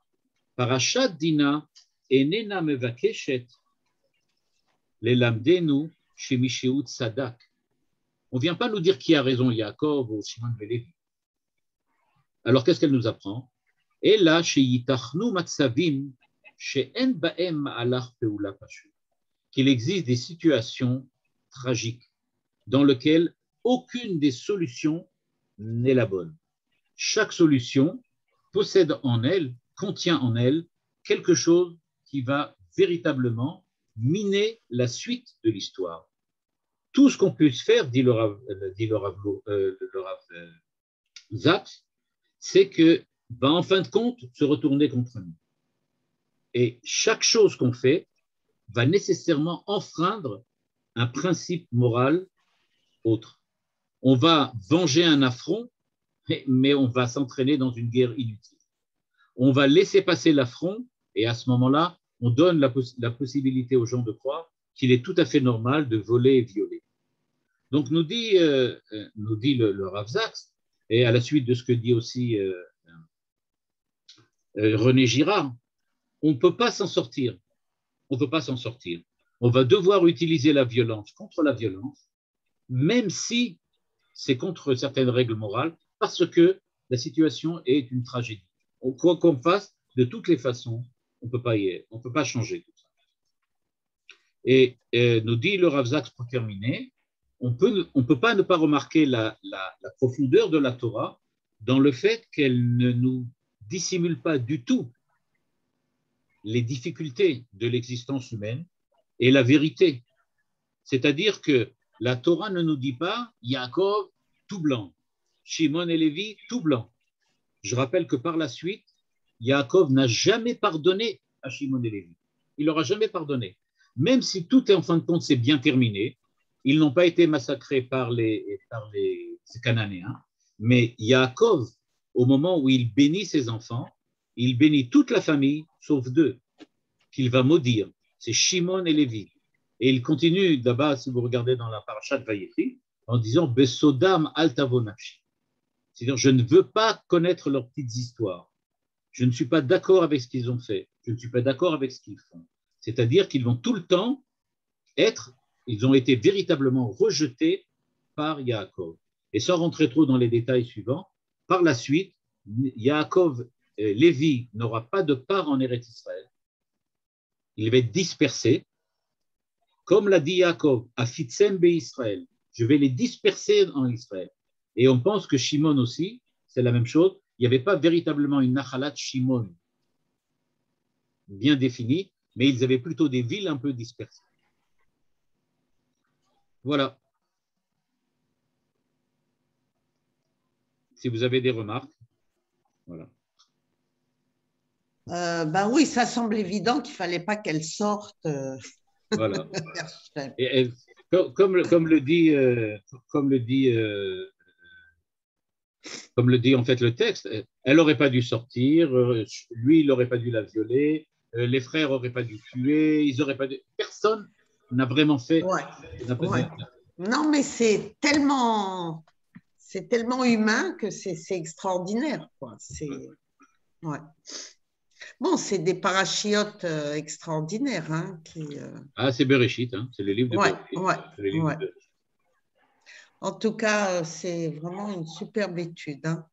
Parashat Dina enena mevakeshet lelamdenu shemisheut sadak. On ne vient pas nous dire qui a raison, Yaakov ou Shimon Velevi. Alors, qu'est-ce qu'elle nous apprend? Et là, sheyitachnu matzavim she'en ba'em alach peula pashu. Qu'il existe des situations tragiques dans lesquelles aucune des solutions n'est la bonne. Chaque solution possède en elle, contient en elle quelque chose qui va véritablement miner la suite de l'histoire. Tout ce qu'on puisse faire, dit le Rav Zaks, c'est que va en fin de compte se retourner contre nous. Et chaque chose qu'on fait va nécessairement enfreindre un principe moral autre. On va venger un affront, mais on va s'entraîner dans une guerre inutile. On va laisser passer l'affront, et à ce moment-là, on donne la possibilité aux gens de croire qu'il est tout à fait normal de voler et violer. Donc, nous dit le Rav Zaks, et à la suite de ce que dit aussi René Girard, on ne peut pas s'en sortir. On ne peut pas s'en sortir. On va devoir utiliser la violence contre la violence, même si c'est contre certaines règles morales, parce que la situation est une tragédie. Quoi qu'on fasse, de toutes les façons, on ne peut pas changer tout ça. Et nous dit le Rav Zaks pour terminer, on peut pas ne pas remarquer la profondeur de la Torah dans le fait qu'elle ne nous dissimule pas du tout les difficultés de l'existence humaine et la vérité. C'est-à-dire que la Torah ne nous dit pas Yaakov tout blanc, Shimon et Lévi tout blanc. Je rappelle que par la suite, Yaakov n'a jamais pardonné à Shimon et Lévi. Il leur a jamais pardonné. Même si tout est en fin de compte, c'est bien terminé, ils n'ont pas été massacrés par les Cananéens, mais Yaakov, au moment où il bénit ses enfants, il bénit toute la famille, sauf deux, qu'il va maudire. C'est Shimon et Lévi. Et il continue là-bas, si vous regardez dans la parasha de Vayechi, en disant Besodam al tavonachi. C'est-à-dire, je ne veux pas connaître leurs petites histoires. Je ne suis pas d'accord avec ce qu'ils ont fait. Je ne suis pas d'accord avec ce qu'ils font. C'est-à-dire qu'ils vont tout le temps ils ont été véritablement rejetés par Yaakov. Et sans rentrer trop dans les détails suivants, par la suite, Yaakov, Lévi n'aura pas de part en Eretz Israël. Il va être dispersé. Comme l'a dit Yaakov, Afitsem be Israël, je vais les disperser en Israël. Et on pense que Shimon aussi, c'est la même chose. Il n'y avait pas véritablement une Nachalat Shimon bien définie, mais ils avaient plutôt des villes un peu dispersées. Voilà. Si vous avez des remarques, voilà. Ben oui, ça semble évident qu'il ne fallait pas qu'elle sorte. Voilà. Et comme le dit en fait le texte, elle n'aurait pas dû sortir, lui, il n'aurait pas dû la violer, les frères n'auraient pas dû tuer, ils auraient pas dû... Personne n'a vraiment fait... Ouais. Ouais. Non, mais c'est tellement humain que c'est extraordinaire, quoi. Ouais. Bon, c'est des parachiotes extraordinaires. Hein, Ah, c'est Bereshit, hein, c'est le livre de Bereshit. Ouais. En tout cas, c'est vraiment une superbe étude. Hein.